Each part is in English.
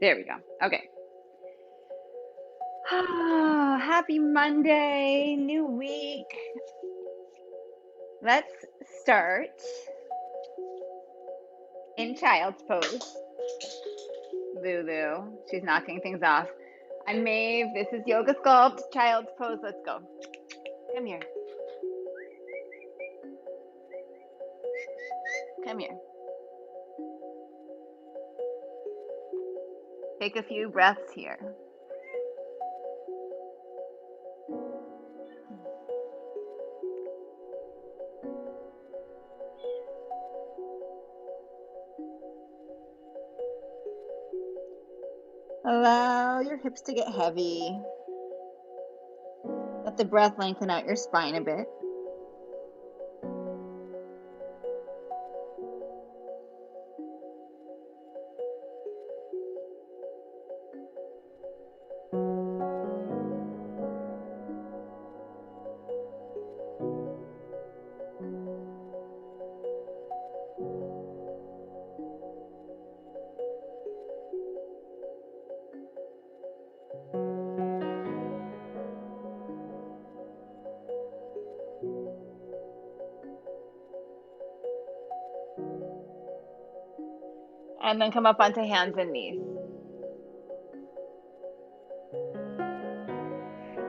There we go. Okay. Oh, happy Monday, new week. Let's start in child's pose. Lulu, she's knocking things off. I'm Maeve. This is Yoga Sculpt, child's pose. Let's go. Come here. Come here. Take a few breaths here. Allow your hips to get heavy. Let the breath lengthen out your spine a bit. And then come up onto hands and knees.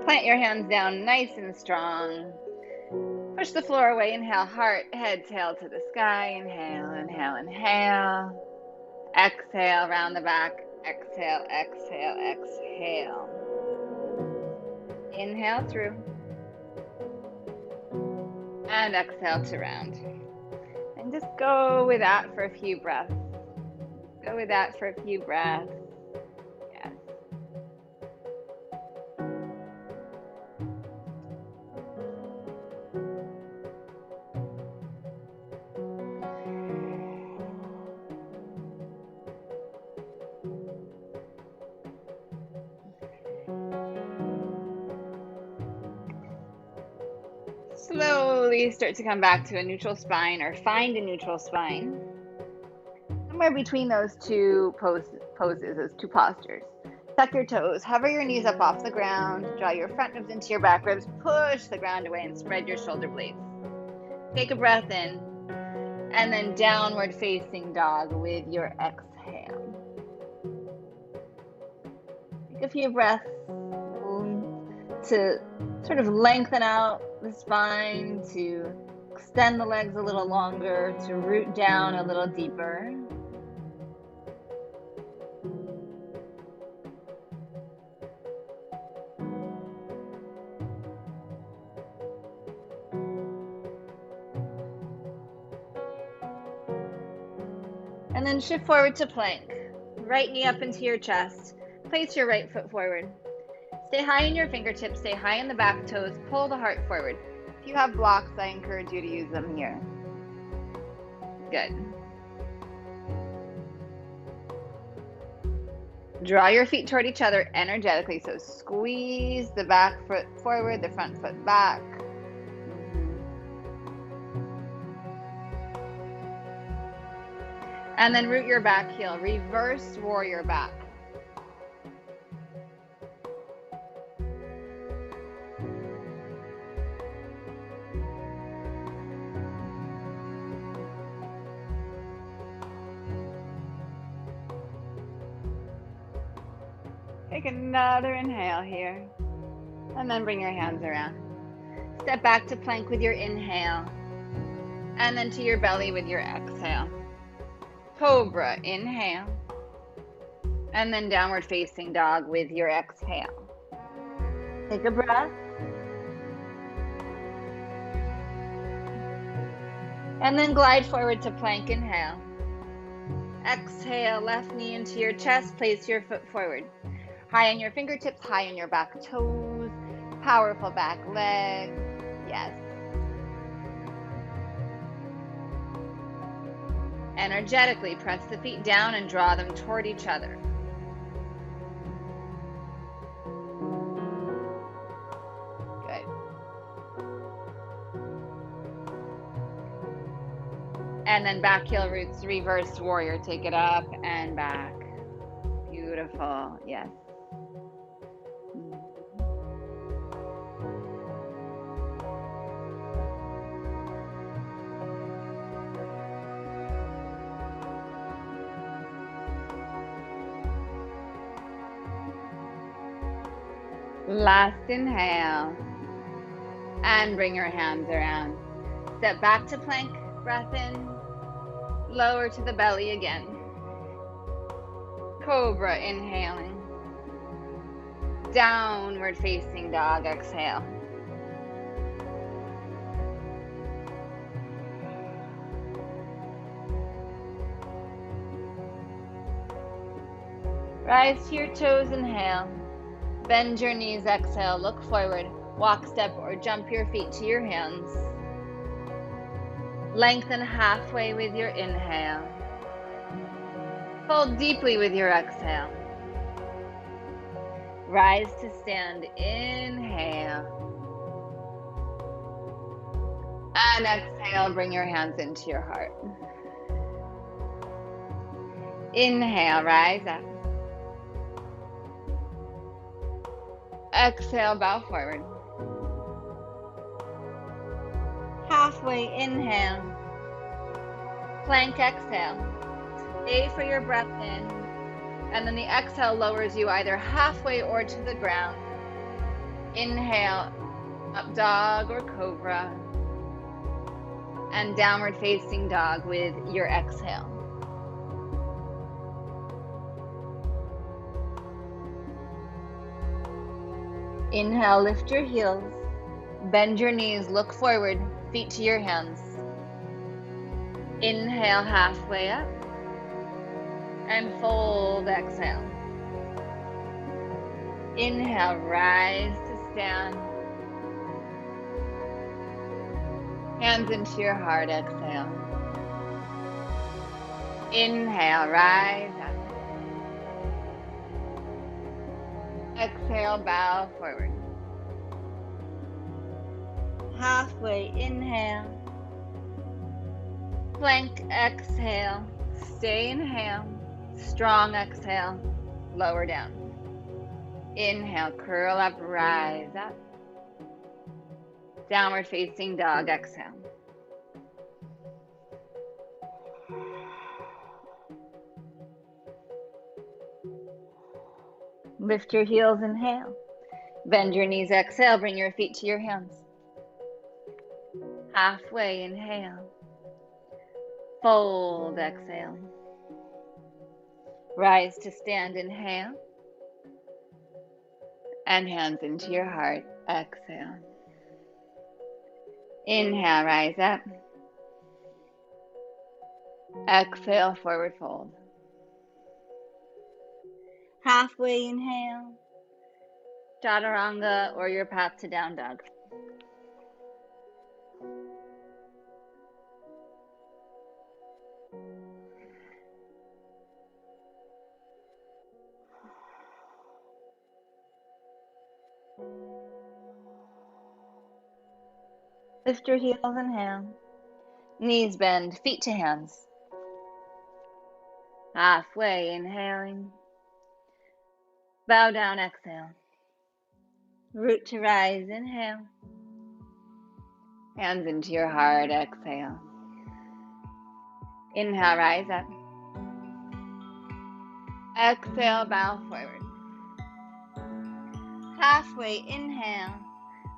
Plant your hands down nice and strong. Push the floor away. Inhale, heart, head, tail to the sky. Inhale, inhale, inhale. Exhale, round the back. Exhale, exhale, exhale. Inhale through. And exhale to round. And just go with that for a few breaths. Go with that for a few breaths. Yes. Slowly start to come back to a neutral spine or find a neutral spine. Somewhere between those two poses, those two postures. Tuck your toes, hover your knees up off the ground, draw your front ribs into your back ribs, push the ground away and spread your shoulder blades. Take a breath in, and then downward facing dog with your exhale. Take a few breaths to sort of lengthen out the spine, to extend the legs a little longer, to root down a little deeper. And then shift forward to plank. Right knee up into your chest. Place your right foot forward. Stay high in your fingertips, stay high in the back toes, pull the heart forward. If you have blocks, I encourage you to use them here. Good. Draw your feet toward each other energetically. So squeeze the back foot forward, the front foot back. And then root your back heel. Reverse warrior back. Take another inhale here. And then bring your hands around. Step back to plank with your inhale. And then to your belly with your exhale. Cobra, inhale. And then downward facing dog with your exhale. Take a breath. And then glide forward to plank, inhale. Exhale, left knee into your chest, place your foot forward. High on your fingertips, high on your back toes. Powerful back leg. Yes. Energetically press the feet down and draw them toward each other. Good. And then back heel roots, reverse warrior. Take it up and back. Beautiful. Yes. Last inhale. And bring your hands around. Step back to plank. Breath in. Lower to the belly again. Cobra, inhaling. Downward facing dog, exhale. Rise to your toes, inhale. Bend your knees, exhale. Look forward. Walk, step, or jump your feet to your hands. Lengthen halfway with your inhale. Fold deeply with your exhale. Rise to stand, inhale. And exhale, bring your hands into your heart. Inhale, rise up. Exhale, bow forward. Halfway, inhale. Plank, exhale. Stay for your breath in. And then the exhale lowers you either halfway or to the ground. Inhale, up dog or cobra. And downward facing dog with your exhale. Inhale, lift your heels. Bend your knees, look forward, feet to your hands. Inhale, halfway up. And fold, exhale. Inhale, rise to stand. Hands into your heart, exhale. Inhale, rise up. Exhale, bow forward. Halfway, inhale. Plank, exhale. Stay, inhale. Strong exhale. Lower down. Inhale, curl up, rise up. Downward facing dog, exhale. Lift your heels, inhale. Bend your knees, exhale. Bring your feet to your hands. Halfway, inhale. Fold, exhale. Rise to stand, inhale. And hands into your heart, exhale. Inhale, rise up. Exhale, forward fold. Halfway, inhale. Chaturanga or your path to down dog. Lift your heels, inhale. Knees bend, feet to hands. Halfway, inhaling. Bow down, exhale. Root to rise, inhale. Hands into your heart, exhale. Inhale, rise up. Exhale, bow forward. Halfway, inhale.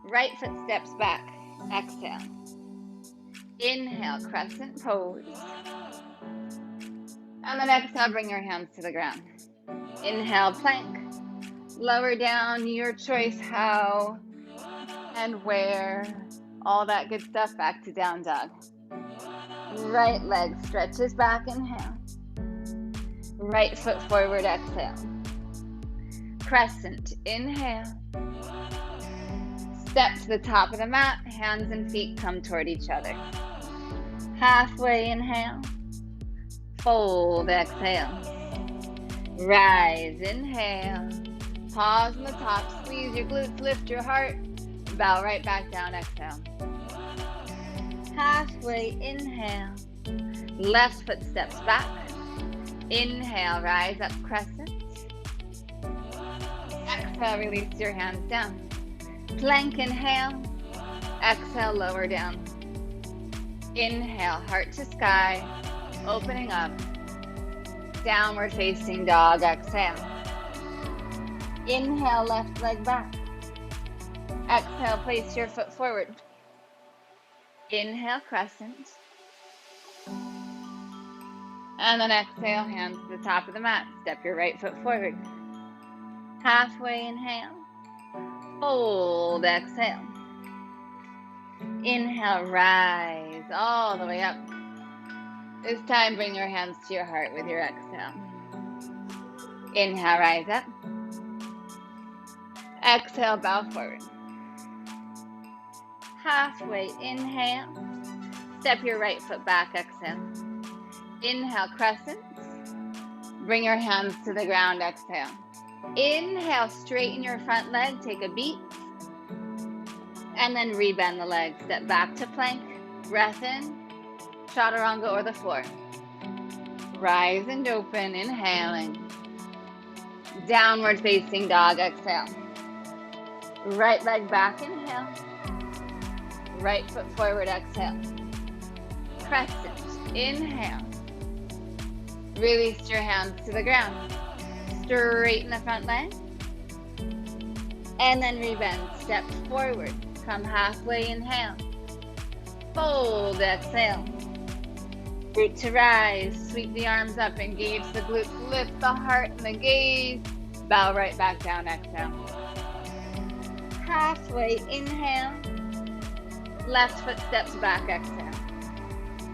Right foot steps back. Exhale. Inhale, crescent pose. And then exhale, bring your hands to the ground. Inhale, plank. Lower down, your choice how and where. All that good stuff, back to down dog. Right leg stretches back, inhale. Right foot forward, exhale. Crescent, inhale. Step to the top of the mat, hands and feet come toward each other. Halfway, inhale. Fold, exhale. Rise, inhale. Pause on the top, squeeze your glutes, lift your heart. Bow right back down, exhale. Halfway, inhale. Left foot steps back. Inhale, rise up, crescent. Exhale, release your hands down. Plank, inhale. Exhale, lower down. Inhale, heart to sky, opening up. Downward facing dog, exhale. Inhale, left leg back. Exhale, place your foot forward. Inhale, crescent. And then exhale, hands to the top of the mat. Step your right foot forward. Halfway inhale. Fold, exhale. Inhale, rise all the way up. This time, bring your hands to your heart with your exhale. Inhale, rise up. Exhale, bow forward. Halfway inhale. Step your right foot back, exhale. Inhale, crescent. Bring your hands to the ground, exhale. Inhale, straighten your front leg, take a beat. And then rebend the leg. Step back to plank, breath in, chaturanga or the floor. Rise and open, inhaling. Downward facing dog, exhale. Right leg back, inhale. Right foot forward, exhale. Crescent, inhale. Release your hands to the ground. Straighten the front leg. And then rebend, step forward. Come halfway, inhale. Fold, exhale. Root to rise, sweep the arms up, engage the glutes, lift the heart and the gaze. Bow right back down, exhale. Halfway, inhale. Left foot steps back, exhale.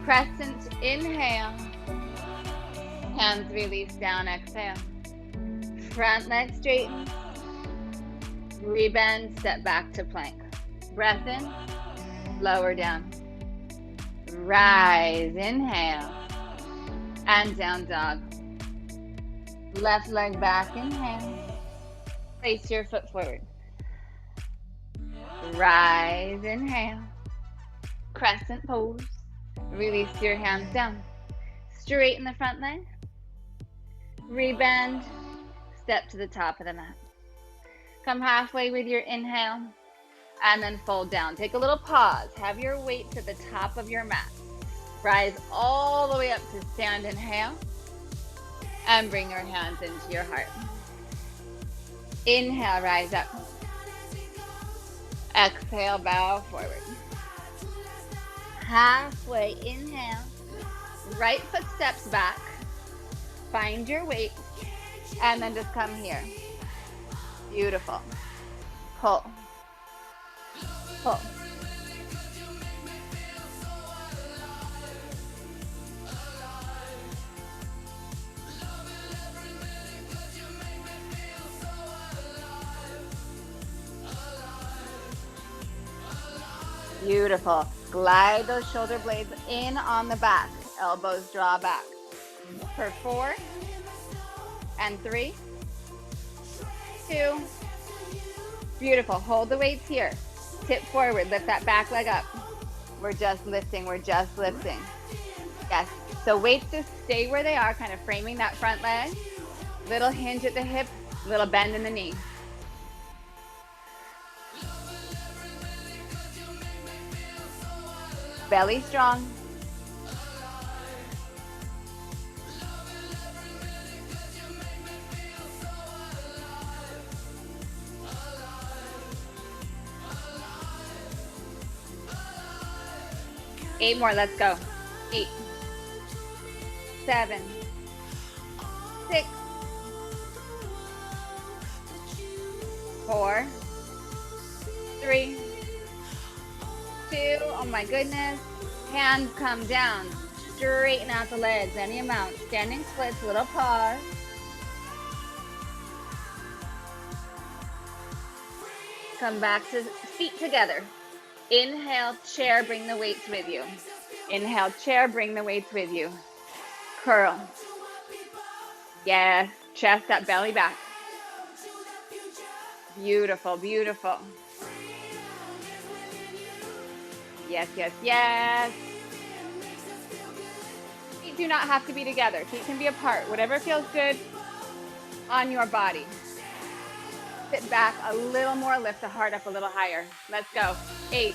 Crescent, inhale. Hands release down, exhale. Front leg straightens. Rebend, step back to plank. Breath in, lower down. Rise, inhale. And down dog. Left leg back, inhale. Place your foot forward. Rise, inhale. Crescent pose. Release your hands down. Straighten the front leg. Rebend. Step to the top of the mat. Come halfway with your inhale. And then fold down. Take a little pause. Have your weights at the top of your mat. Rise all the way up to stand, inhale. And bring your hands into your heart. Inhale, rise up. Exhale, bow forward. Halfway, inhale. Right foot steps back. Find your weight. And then just come here. Beautiful. Pull. Pull. Beautiful. Glide those shoulder blades in on the back. Elbows draw back. For 4 and 3, 2. Beautiful. Hold the weights here. Tip forward. Lift that back leg up. We're just lifting. We're just lifting. Yes. So weights just stay where they are, kind of framing that front leg. Little hinge at the hip, little bend in the knee. Belly strong. Eight more, let's go. 8, 7, 6, 4, 3, 2, oh my goodness. Hands come down. Straighten out the legs, any amount. Standing splits, little pause. Come back to feet together. Inhale, chair, bring the weights with you. Inhale, chair, bring the weights with you. Curl. Yes, chest up, belly back. Beautiful, beautiful. Yes, yes, yes. Feet do not have to be together. Feet can be apart. Whatever feels good on your body. it back a little more, lift the heart up a little higher. Let's go. 8.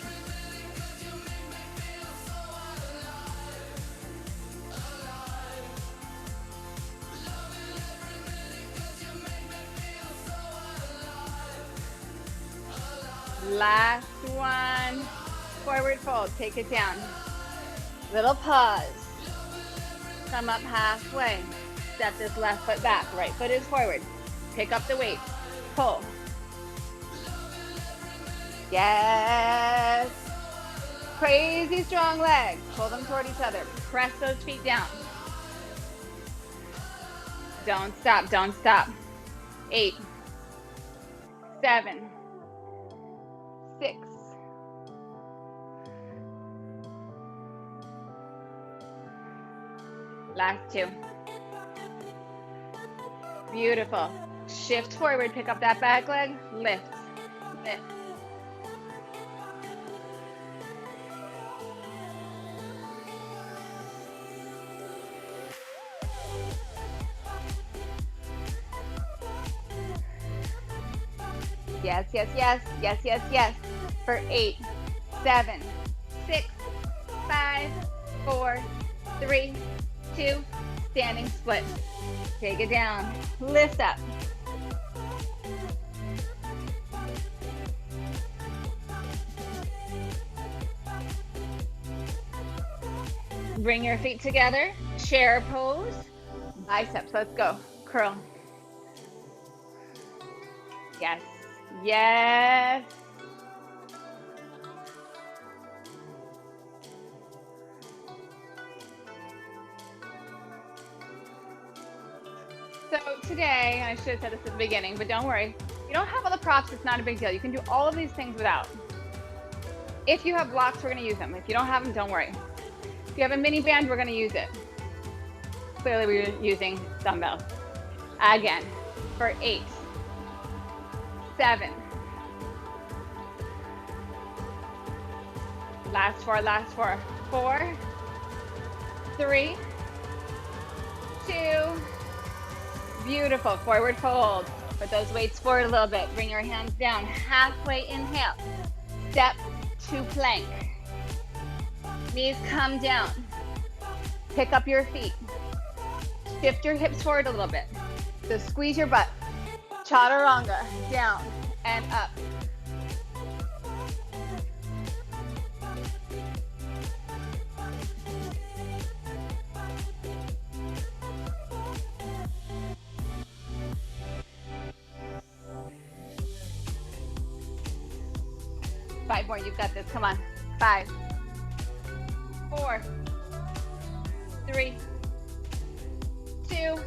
Last one. Forward fold, take it down. Little pause. Come up halfway. Step this left foot back. Right foot is forward. Pick up the weight. Pull. Yes. Crazy strong legs. Pull them toward each other. Press those feet down. Don't stop. Don't stop. 8, 7, 6. Last 2. Beautiful. Shift forward, pick up that back leg, lift, lift. Yes, yes, yes, yes, yes, yes. For 8, 7, 6, 5, 4, 3, 2, standing split. Take it down, lift up. Bring your feet together, chair pose, biceps, let's go, curl. Yes, yes. So today, I should have said this at the beginning, but don't worry. If you don't have all the props, it's not a big deal. You can do all of these things without. If you have blocks, we're gonna use them. If you don't have them, don't worry. If you have a mini band, we're gonna use it. Clearly, we're using dumbbells. Again, for 8, 7. Last 4, last 4. 4, 3, 2. Beautiful, forward fold. Put those weights forward a little bit. Bring your hands down, halfway inhale. Step to plank. Knees come down. Pick up your feet. Shift your hips forward a little bit. So squeeze your butt. Chaturanga, down and up. Five more, you've got this, come on. 5, 4, 3, 2.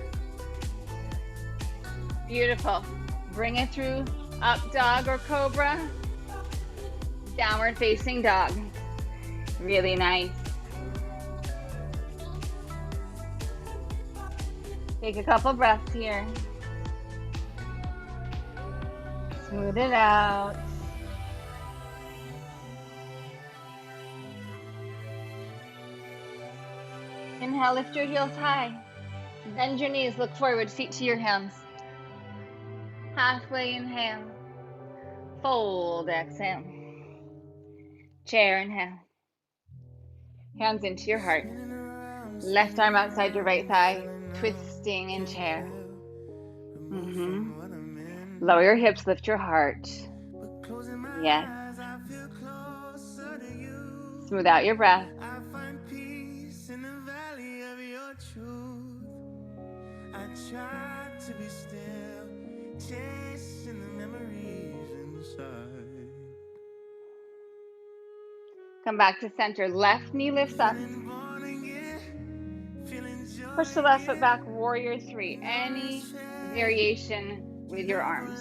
Beautiful. Bring it through up dog or cobra. Downward facing dog. Really nice. Take a couple breaths here. Smooth it out. Inhale, lift your heels high. Bend your knees, look forward, feet to your hands. Halfway inhale. Fold, exhale. Chair, inhale. Hands into your heart. Left arm outside your right thigh, twisting in chair. Lower your hips, lift your heart. Yes. Smooth out your breath. I try to be still, chasing the memories inside. Come back to center. Left knee lifts up. Push the left foot back, warrior 3. Any variation with your arms.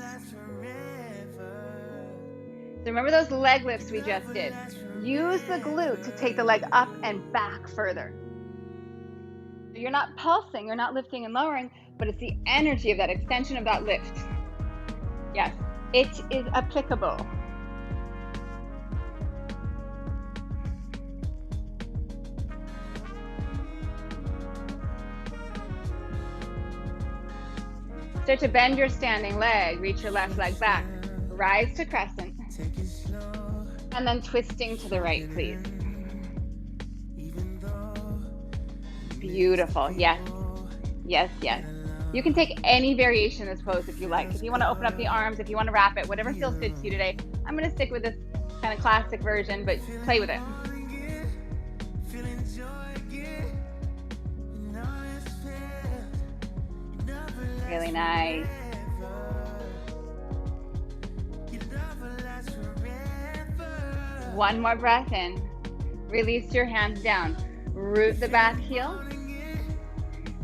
So remember those leg lifts we just did. Use the glute to take the leg up and back further. You're not pulsing, you're not lifting and lowering, but it's the energy of that extension of that lift. Yes, it is applicable. Start to bend your standing leg. Reach your left leg back. Rise to crescent. And then twisting to the right, please. Beautiful. Yes. Yes, yes. You can take any variation of this pose if you like. If you want to open up the arms, if you want to wrap it, whatever feels good to you today. I'm going to stick with this kind of classic version, but play with it. Really nice. One more breath in. Release your hands down. Root the back heel.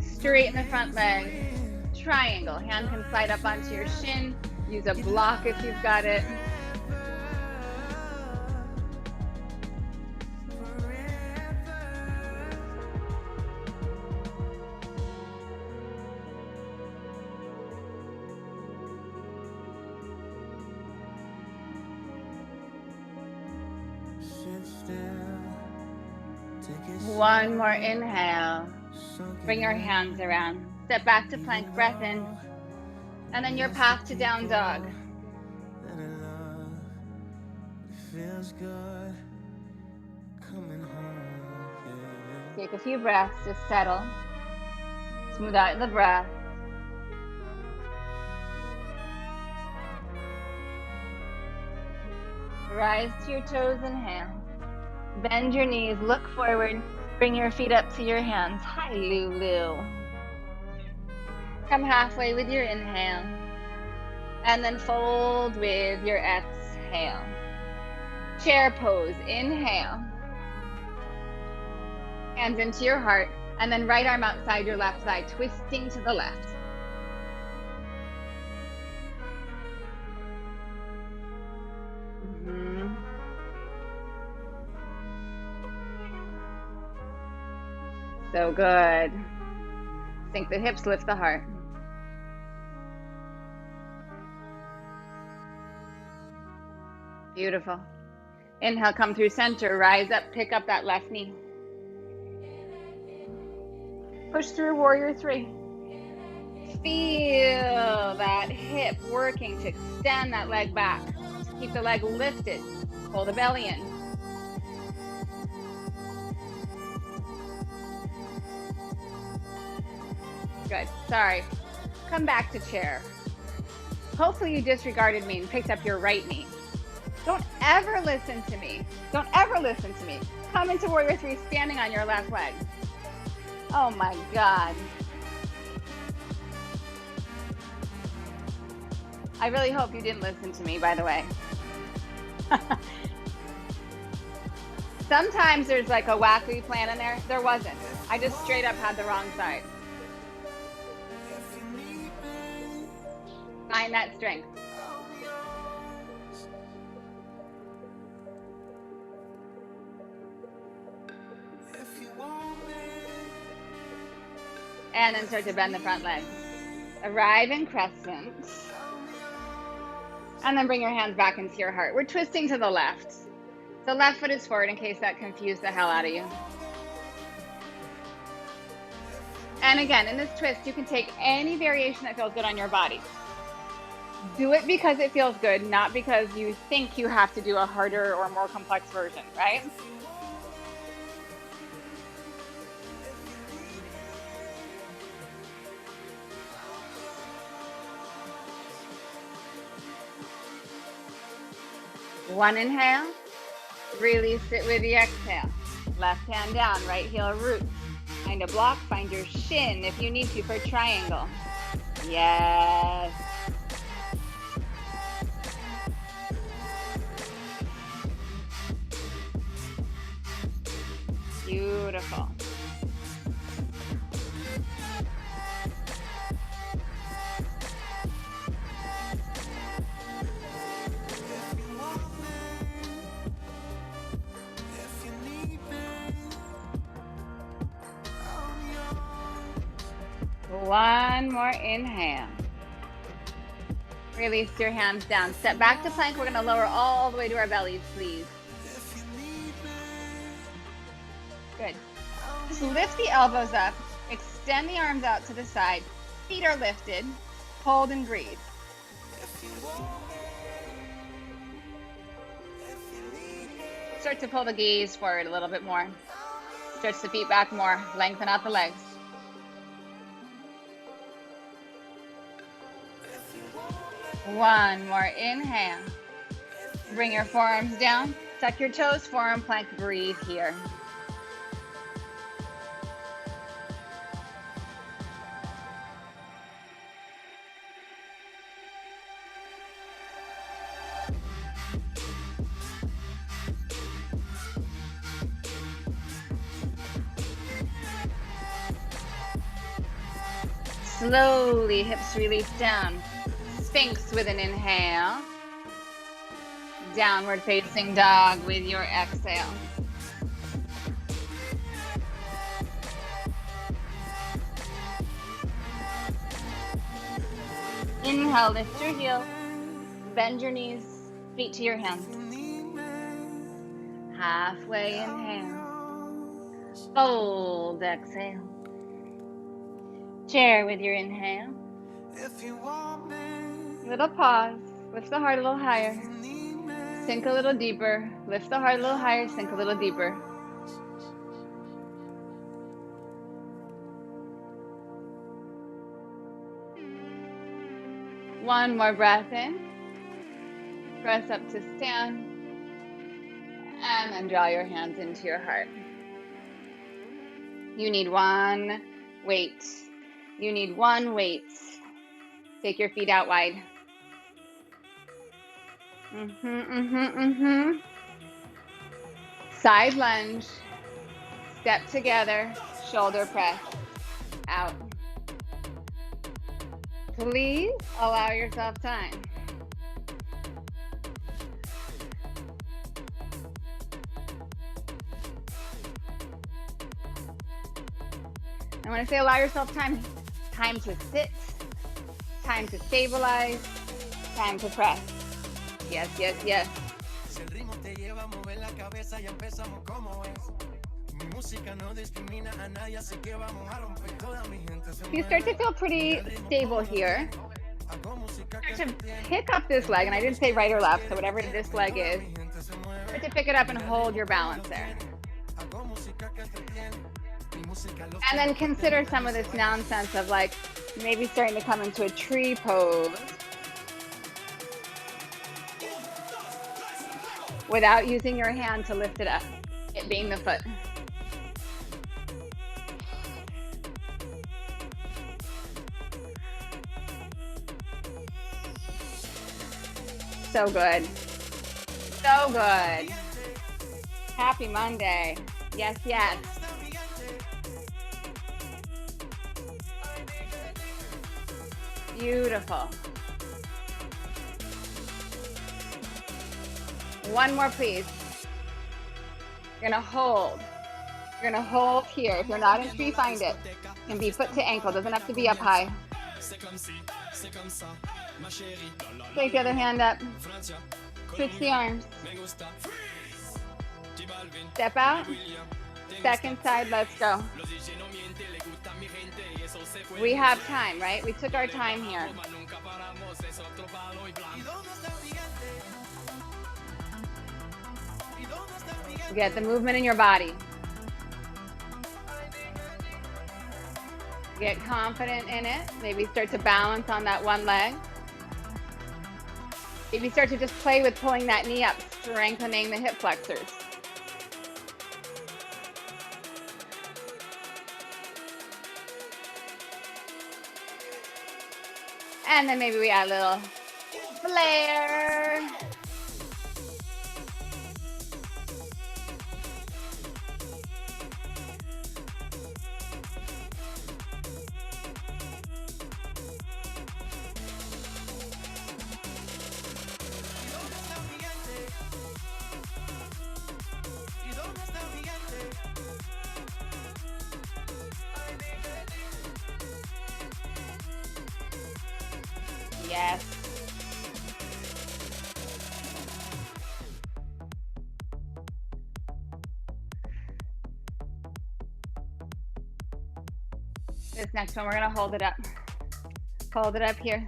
Straighten the front leg. Triangle. Hand can slide up onto your shin. Use a block if you've got it. One more inhale. Bring your hands around. Step back to plank, breath in. And then your path to down dog. Take a few breaths, just settle. Smooth out the breath. Rise to your toes, inhale. Bend your knees, look forward. Bring your feet up to your hands. Hi, Lulu. Come halfway with your inhale. And then fold with your exhale. Chair pose, inhale. Hands into your heart. And then right arm outside your left side, twisting to the left. So good. Sink the hips, lift the heart. Beautiful. Inhale, come through center, rise up, pick up that left knee. Push through warrior three. Feel that hip working to extend that leg back. Keep the leg lifted. Pull the belly in. Good. Sorry. Come back to chair. Hopefully you disregarded me and picked up your right knee. Don't ever listen to me. Don't ever listen to me. Come into warrior three standing on your left leg. Oh my God. I really hope you didn't listen to me, by the way. Sometimes there's like a wacky plan in there. There wasn't. I just straight up had the wrong side. Find that strength. And then start to bend the front leg. Arrive in crescent. And then bring your hands back into your heart. We're twisting to the left. The left foot is forward in case that confused the hell out of you. And again, in this twist, you can take any variation that feels good on your body. Do it because it feels good, not because you think you have to do a harder or more complex version, right? One inhale, release it with the exhale. Left hand down, right heel root. Find a block, find your shin if you need to for triangle. Yes. Beautiful. One more inhale. Release your hands down. Step back to plank. We're going to lower all the way to our bellies, please. Good. Just lift the elbows up. Extend the arms out to the side. Feet are lifted. Hold and breathe. Start to pull the gaze forward a little bit more. Stretch the feet back more. Lengthen out the legs. One more inhale. Bring your forearms down. Tuck your toes, forearm plank. Breathe here. Slowly, hips release down. Sphinx with an inhale. Downward facing dog with your exhale. Inhale, lift your heels. Bend your knees, feet to your hands. Halfway inhale. Fold, exhale. Chair with your inhale. Little pause. Lift the heart a little higher. Sink a little deeper. Lift the heart a little higher. Sink a little deeper. One more breath in. Press up to stand. And then draw your hands into your heart. You need one weight. You need one weight. Take your feet out wide. Side lunge. Step together. Shoulder press. Out. Please allow yourself time. And when I say allow yourself time, time to sit, time to stabilize, time to press. Yes, yes, yes. You start to feel pretty stable here. Start to pick up this leg, and I didn't say right or left, so whatever this leg is, start to pick it up and hold your balance there. And then consider some of this nonsense of like maybe starting to come into a tree pose without using your hand to lift it up, it being the foot. So good. So good. Happy Monday. Yes, yes. Beautiful. One more, please. You're gonna hold. You're gonna hold here. If you're not in tree, find it. It can be foot to ankle. Doesn't have to be up high. Take the other hand up. Switch the arms. Step out. Second side, let's go. We have time, right? We took our time here. Get the movement in your body. Get confident in it. Maybe start to balance on that one leg. Maybe start to just play with pulling that knee up, strengthening the hip flexors. And then maybe we add a little flare. Yes. This next one, we're going to hold it up. Hold it up here.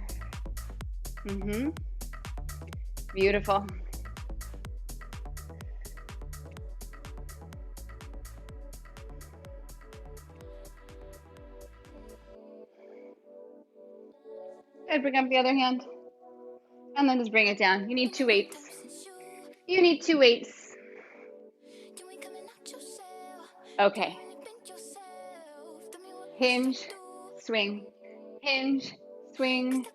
Beautiful. Good, bring up the other hand. And then just bring it down. You need 2 weights. You need 2 weights. Okay. Hinge, swing, hinge, swing.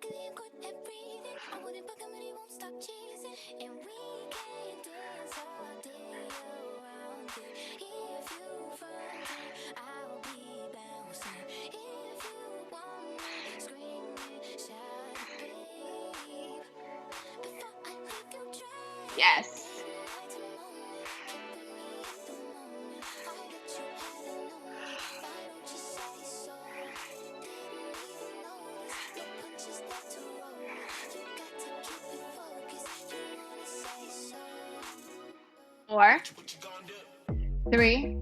Yes. Four, 3.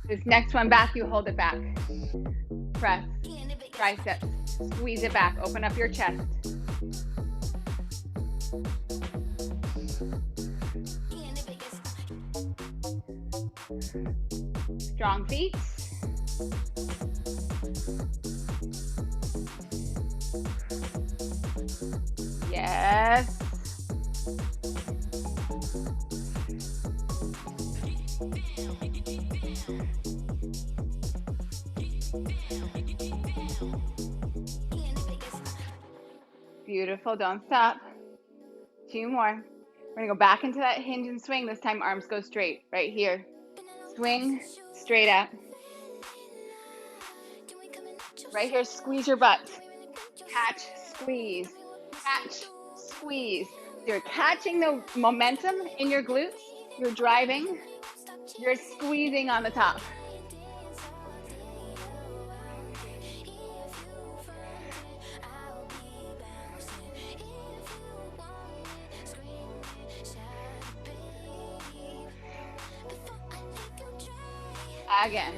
This next one back, you hold it back. Press, triceps, squeeze it back, open up your chest. Strong feet. Yes. Beautiful, don't stop. 2 more. We're gonna go back into that hinge and swing. This time arms go straight, right here. Swing, straight up. Right here, squeeze your butt. Catch, squeeze, catch, squeeze. You're catching the momentum in your glutes. You're driving. You're squeezing on the top. Again.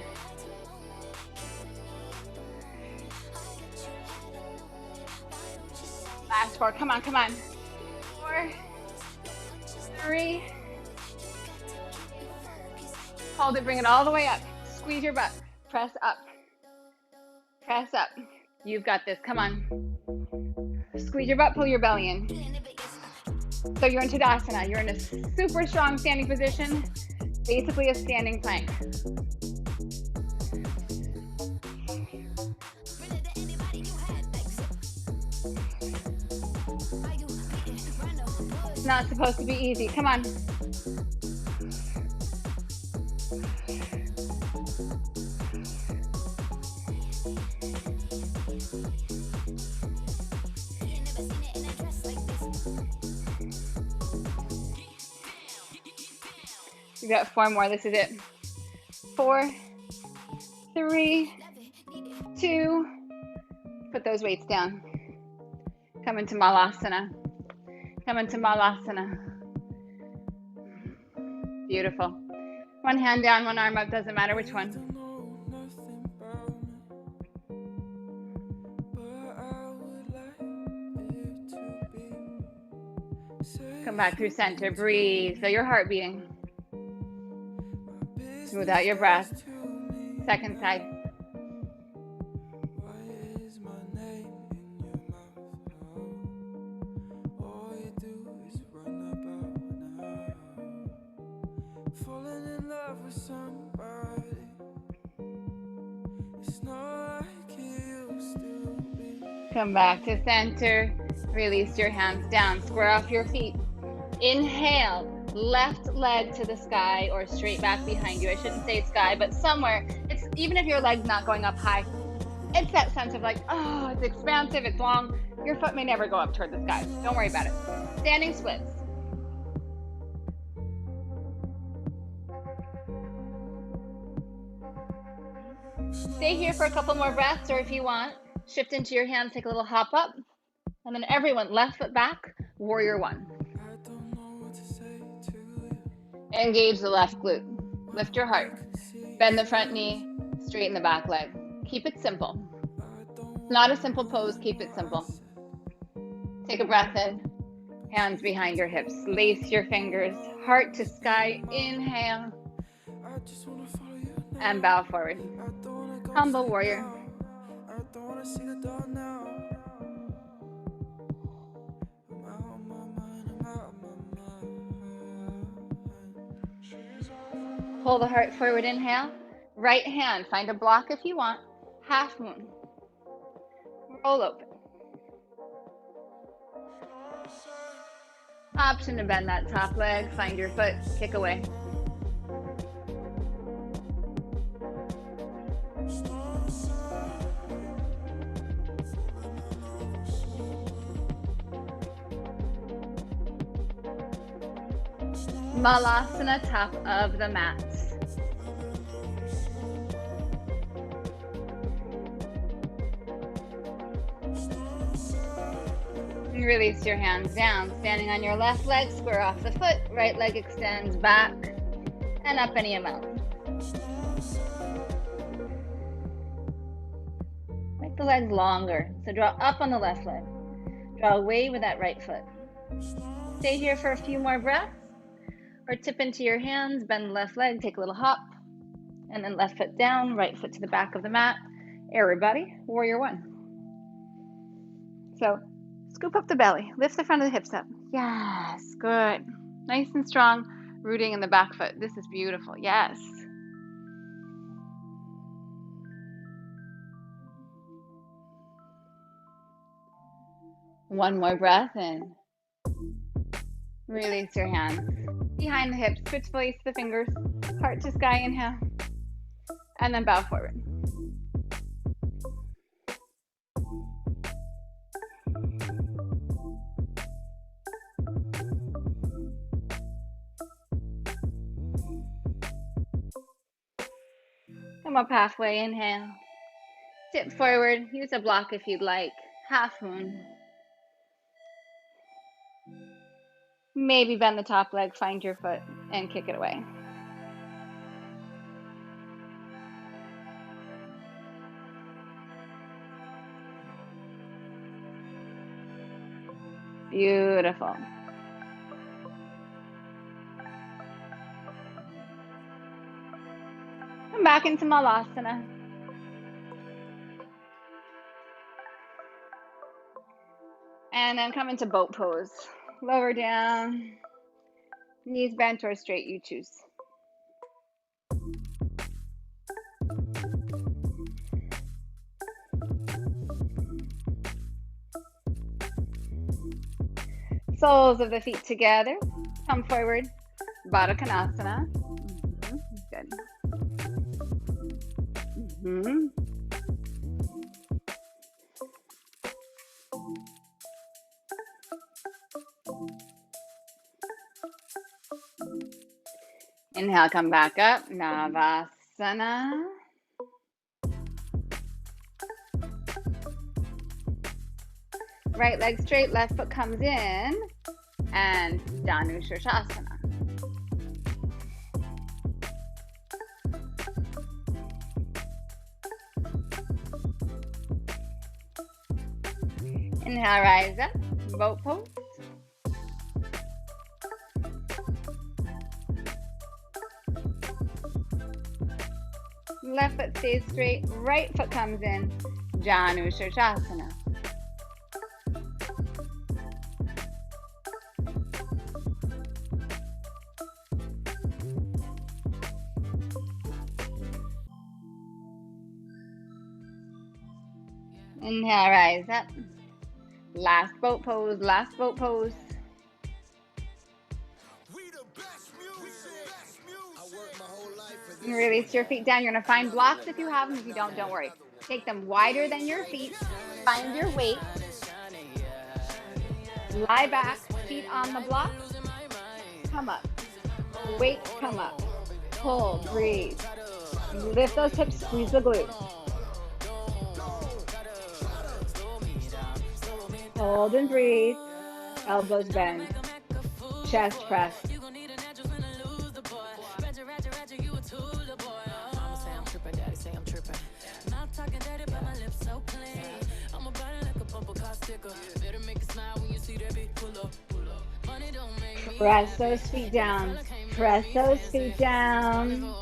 Last 4. Come on, come on. 4, 3. Hold it, bring it all the way up. Squeeze your butt. Press up. Press up. You've got this. Come on. Squeeze your butt, pull your belly in. So you're in Tadasana. You're in a super strong standing position, basically a standing plank. It's not supposed to be easy. Come on. We got 4 more. This is it. 4, 3, 2. Put those weights down. Come into Malasana. Come into Malasana. Beautiful. One hand down, one arm up. Doesn't matter which one. Come back through center. Breathe. Feel your heart beating. Smooth out your breath. Second side. Come back to center. Release your hands down. Square off your feet. Inhale. Left leg to the sky or straight back behind you. I shouldn't say sky, but somewhere. It's even if your leg's not going up high, it's that sense of like, oh, it's expansive, it's long. Your foot may never go up toward the sky. Don't worry about it. Standing splits. Stay here for a couple more breaths, or if you want, shift into your hands, take a little hop up. And then everyone, left foot back, warrior 1. Engage the left glute. Lift your heart. Bend the front knee, straighten the back leg. Keep it simple. It's not a simple pose, keep it simple. Take a breath in, hands behind your hips, lace your fingers, heart to sky, inhale, and bow forward. Humble warrior. Pull the heart forward, inhale. Right hand, find a block if you want. Half moon. Roll open. Option to bend that top leg, find your foot, kick away. Malasana, top of the mat. And release your hands down. Standing on your left leg, square off the foot. Right leg extends back and up any amount. Make the legs longer. So draw up on the left leg. Draw away with that right foot. Stay here for a few more breaths. Or tip into your hands, bend the left leg, take a little hop. And then left foot down, right foot to the back of the mat. Everybody, warrior one. So scoop up the belly, lift the front of the hips up. Yes, good. Nice and strong, rooting in the back foot. This is beautiful, yes. One more breath in. Release your hands. Behind the hips, switch place the fingers, heart to sky, inhale, and then bow forward. Come up halfway, inhale. Tip forward, use a block if you'd like. Half moon. Maybe bend the top leg, find your foot, and kick it away. Beautiful. Come back into Malasana. And then come into boat pose. Lower down, knees bent or straight, you choose. Soles of the feet together. Come forward, Baddha Konasana. Good. Inhale, come back up, Navasana. Right leg straight, left foot comes in, and Danu Shirshasana. Inhale, rise up, boat pose. Left foot stays straight, right foot comes in, Janu Shirshasana. Inhale, rise up. Last boat pose, last boat pose. And release your feet down. You're going to find blocks if you have them. If you don't worry. Take them wider than your feet. Find your weight. Lie back, feet on the block. Come up. Weight, come up. Pull, breathe. Lift those hips, squeeze the glutes. Hold and breathe. Elbows bend. Chest press. Press those feet down. Press those feet down.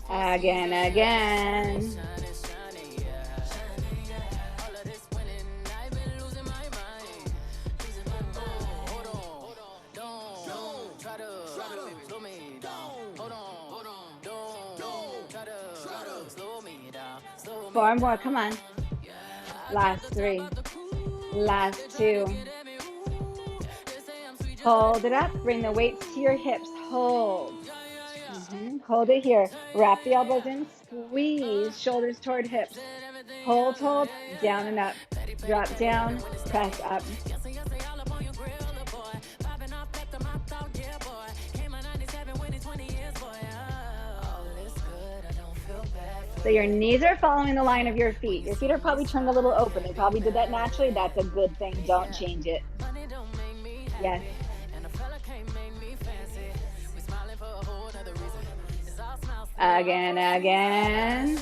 Again, again. Four more, come on. Last three. Last two. Hold it up. Bring the weights to your hips. Hold. Hold it here. Wrap the elbows in. Squeeze. Shoulders toward hips. Hold, hold. Down and up. Drop down. Press up. So your knees are following the line of your feet. Your feet are probably turned a little open. They probably did that naturally. That's a good thing. Don't change it. Yes. Again, again.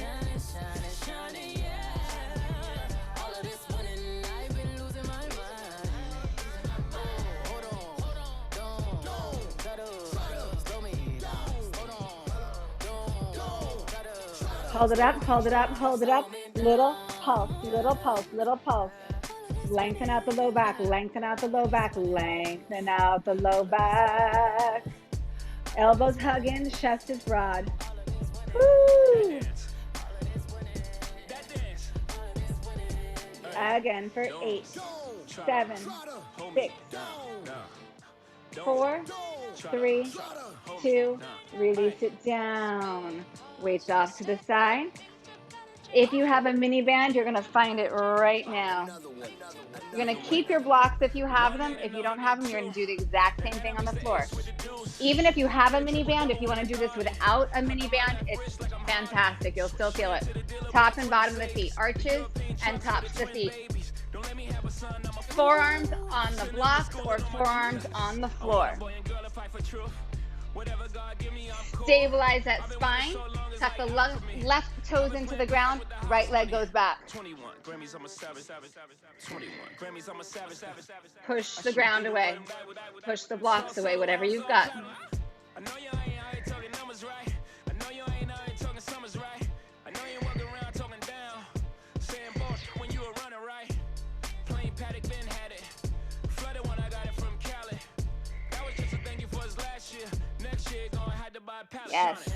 Hold it up, hold it up, hold it up. Little pulse, little pulse, little pulse. Lengthen out the low back, lengthen out the low back, lengthen out the low back. Elbows hug in, chest is broad. Woo! Again for 8, 7, 6, 4, 3, 2, release it down. Weights off to the side. If you have a mini band, you're going to find it right now. You're going to keep your blocks if you have them. If you don't have them, you're going to do the exact same thing on the floor. Even if you have a mini band, if you want to do this without a mini band, it's fantastic. You'll still feel it. Top and bottom of the feet, arches and tops of the feet. Forearms on the blocks or forearms on the floor. Stabilize that spine. Tuck the left toes into the ground. Right leg goes back. Push the ground away. Push the blocks away, whatever you've got. Yes.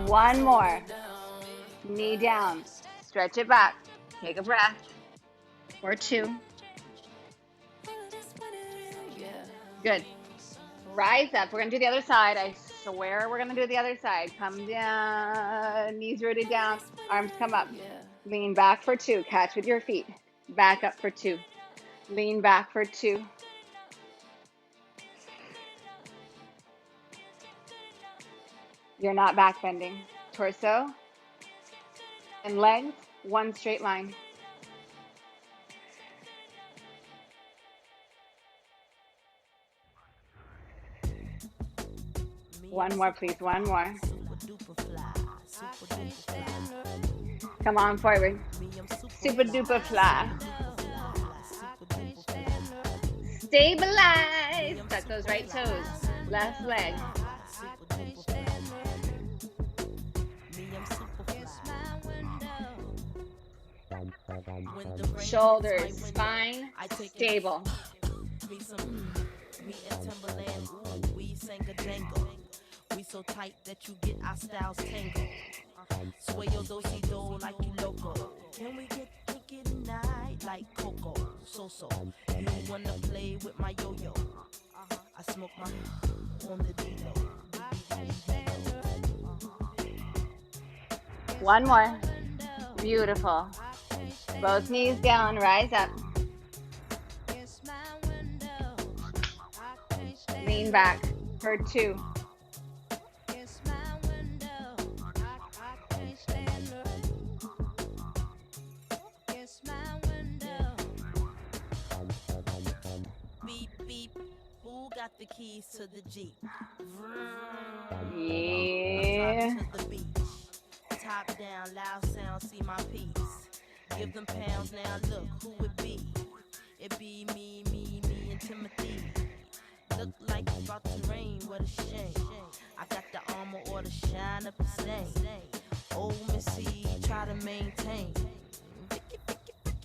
One more. Knee down. Stretch it back. Take a breath. Or 2. Good. Rise up. We're going to do the other side. I swear we're going to do the other side. Come down. Knees rooted down. Arms come up. Lean back for 2. Catch with your feet. Back up for 2. Lean back for 2. You're not back bending. Torso and legs, one straight line. One more, please. One more. Come on forward. Super duper fly. Stabilize. Tuck those right toes. Left leg. Shoulders, spine, stable. We so tight that you get our styles tangled. Sway your do-si-do like you loco. Can we get kinky tonight like Coco? So. You wanna play with my yo-yo? I smoke my on the D-Lo. One more. Beautiful. Both knees down, rise up. Lean back for 2. Smile. got the keys to the Jeep. Yeah. Drive to the beach. Top down, loud sound, see my peeps. Give them pounds now, look who it be. It be me, and Timothy. Look like it's about to rain, what a shame. I got the armor or the shine up the stain. Old Missy, try to maintain.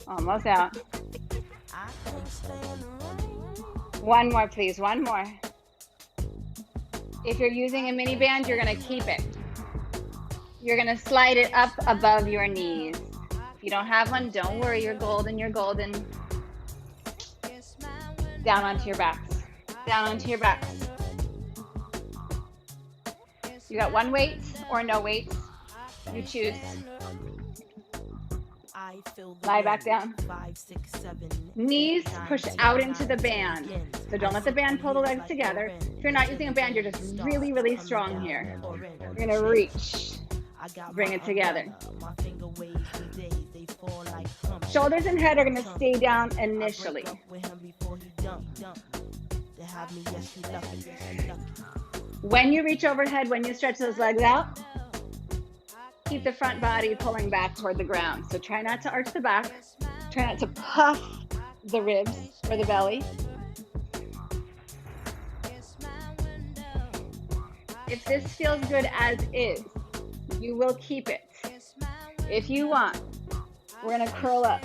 Almost out. I can't stand the rain. One more, please. One more. If you're using a mini band, you're going to keep it. You're going to slide it up above your knees. If you don't have one, don't worry. You're golden. You're golden. Down onto your backs. Down onto your backs. You got one weight or no weight. You choose. Lie back down. 5, 6, 7, Knees push out into the band. So don't let the band pull the legs together. If you're not using a band, you're just really, really strong here. You're going to reach. Bring it together. Shoulders and head are going to stay down initially. When you reach overhead, when you stretch those legs out, keep the front body pulling back toward the ground. So try not to arch the back. Try not to puff the ribs or the belly. If this feels good as is, you will keep it. If you want, we're going to curl up.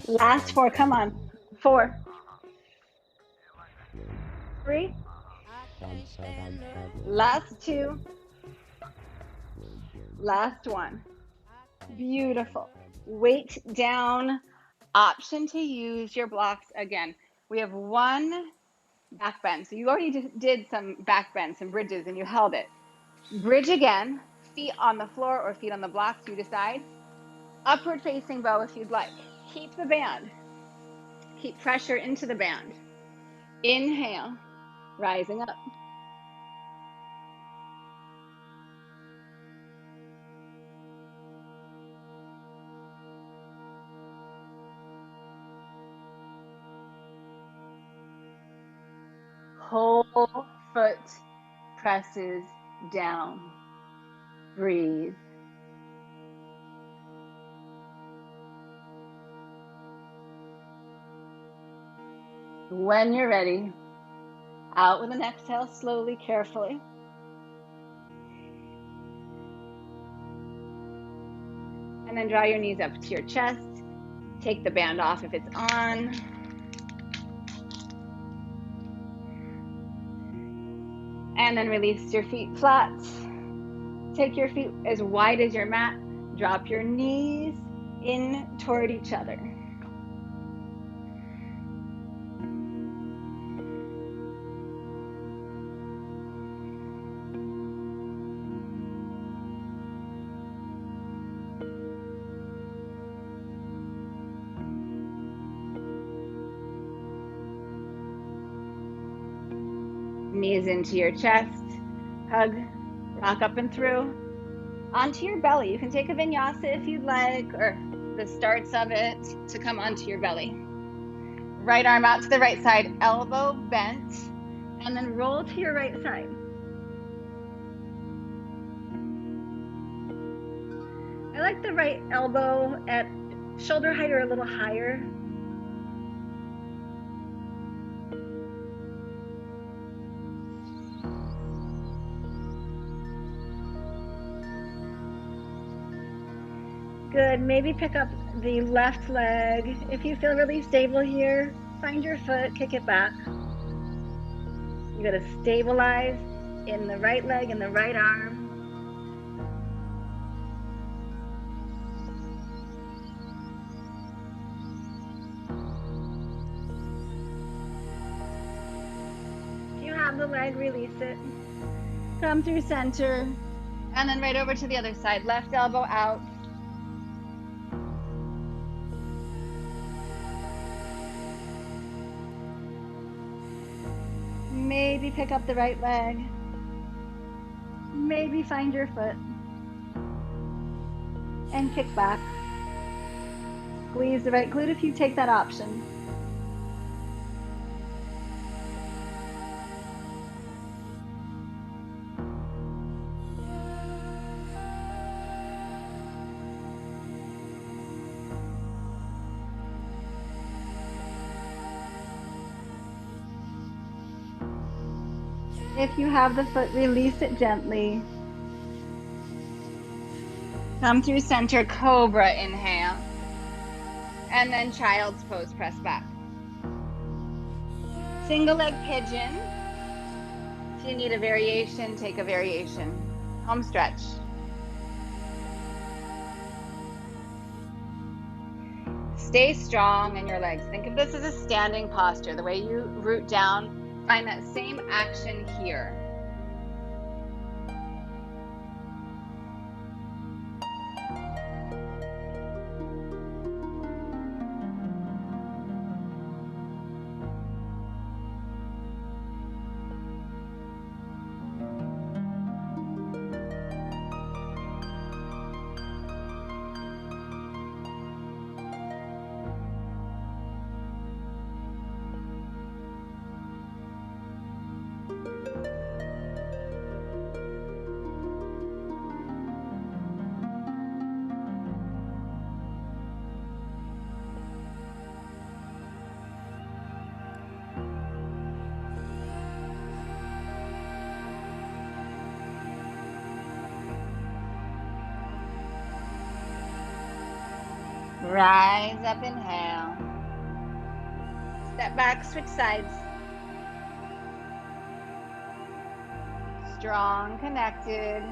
Last 4, come on. 4, 3, last 2, last 1. Beautiful. Weight down. Option to use your blocks again. We have one back bend. So you already did some back bend, some bridges, and you held it. Bridge again. Feet on the floor or feet on the blocks, you decide. Upward facing bow if you'd like. Keep the band. Keep pressure into the band. Inhale, rising up. Whole foot presses down. Breathe. When you're ready, out with an exhale, slowly, carefully. And then draw your knees up to your chest. Take the band off if it's on. And then release your feet flat. Take your feet as wide as your mat. Drop your knees in toward each other. Knees into your chest, hug, rock up and through, onto your belly. You can take a vinyasa if you'd like, or the starts of it to come onto your belly. Right arm out to the right side, elbow bent, and then roll to your right side. I like the right elbow at shoulder height or a little higher. Good. Maybe pick up the left leg if you feel really stable here. find your foot, kick it back. You gotta stabilize in the right leg and the right arm. If you have the leg, release it. Come through center, and then right over to the other side. Left elbow out. Maybe pick up the right leg. Maybe find your foot. And kick back. Squeeze the right glute if you take that option. If you have the foot, release it gently. Come through center, cobra, inhale. And then child's pose, press back. Single leg pigeon. If you need a variation, take a variation. Home stretch. Stay strong in your legs. Think of this as a standing posture. The way you root down, find that same action here. Rise up, inhale. Step back, switch sides. Strong, connected.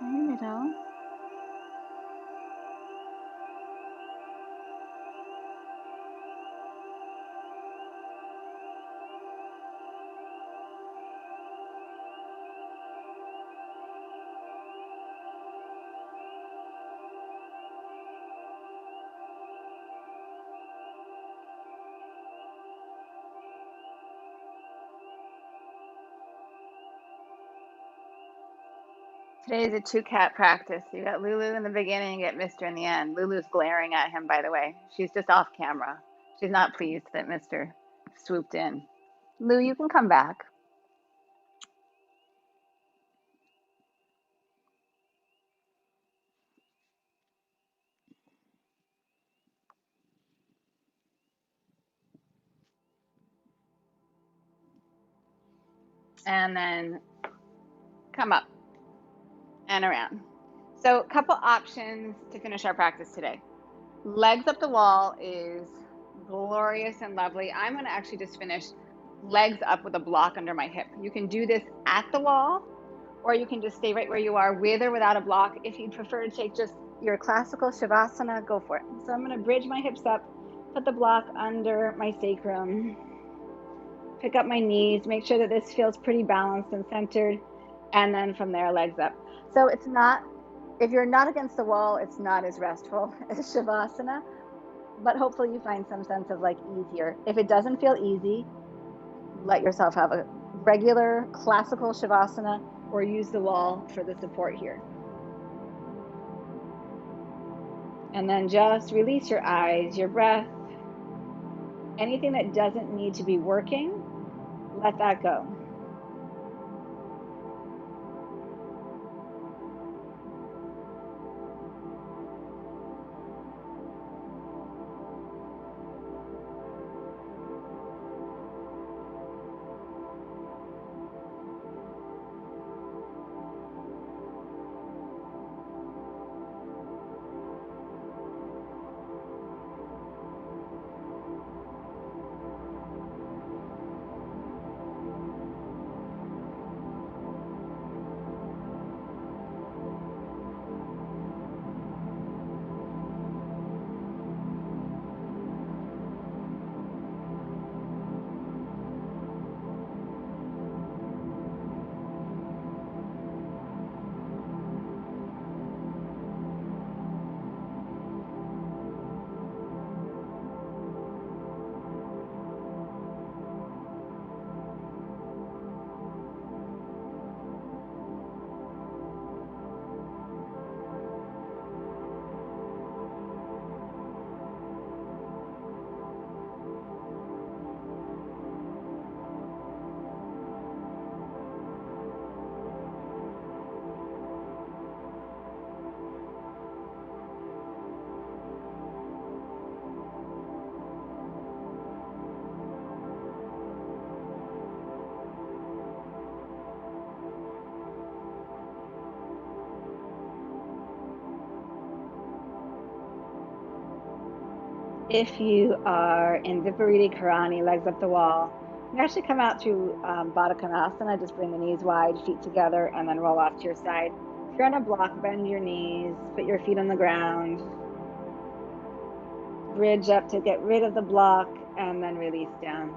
Middle. Today is a two-cat practice. You got Lulu in the beginning, you get Mr. in the end. Lulu's glaring at him, by the way. She's just off camera. She's not pleased that Mr. swooped in. Lou, you can come back. And then come up and around. So a couple options to finish our practice today. Legs up the wall is glorious and lovely. I'm going to actually just finish legs up with a block under my hip. You can do this at the wall, or you can just stay right where you are with or without a block. If you'd prefer to take just your classical Shavasana, go for it. So I'm going to bridge my hips up, put the block under my sacrum, pick up my knees, make sure that this feels pretty balanced and centered, and then from there, legs up. So it's not, if you're not against the wall, it's not as restful as Shavasana, but hopefully you find some sense of like ease here. If it doesn't feel easy, let yourself have a regular classical Shavasana or use the wall for the support here. And then just release your eyes, your breath, anything that doesn't need to be working, let that go. If you are in Viparita Karani, legs up the wall, you can actually come out through Baddha Konasana. Just bring the knees wide, feet together, and then roll off to your side. If you're on a block, bend your knees, put your feet on the ground, bridge up to get rid of the block, and then release down.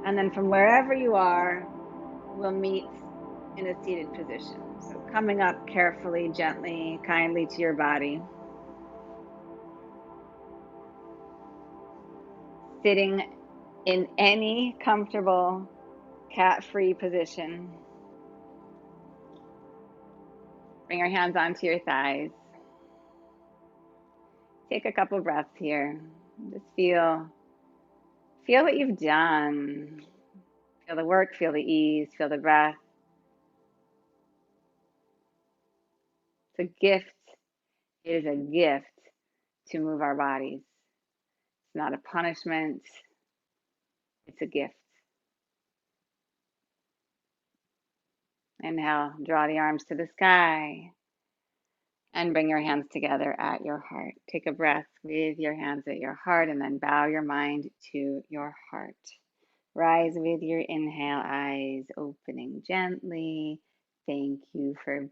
And then from wherever you are, we'll meet in a seated position. So coming up carefully, gently, kindly to your body. Sitting in any comfortable cat-free position. Bring your hands onto your thighs. Take a couple breaths here. Just feel what you've done. Feel the work, feel the ease, feel the breath. It's a gift. It is a gift to move our bodies. It's not a punishment. It's a gift. Inhale, draw the arms to the sky. And bring your hands together at your heart. Take a breath with your hands at your heart and then bow your mind to your heart. Rise with your inhale, eyes opening gently. Thank you for being.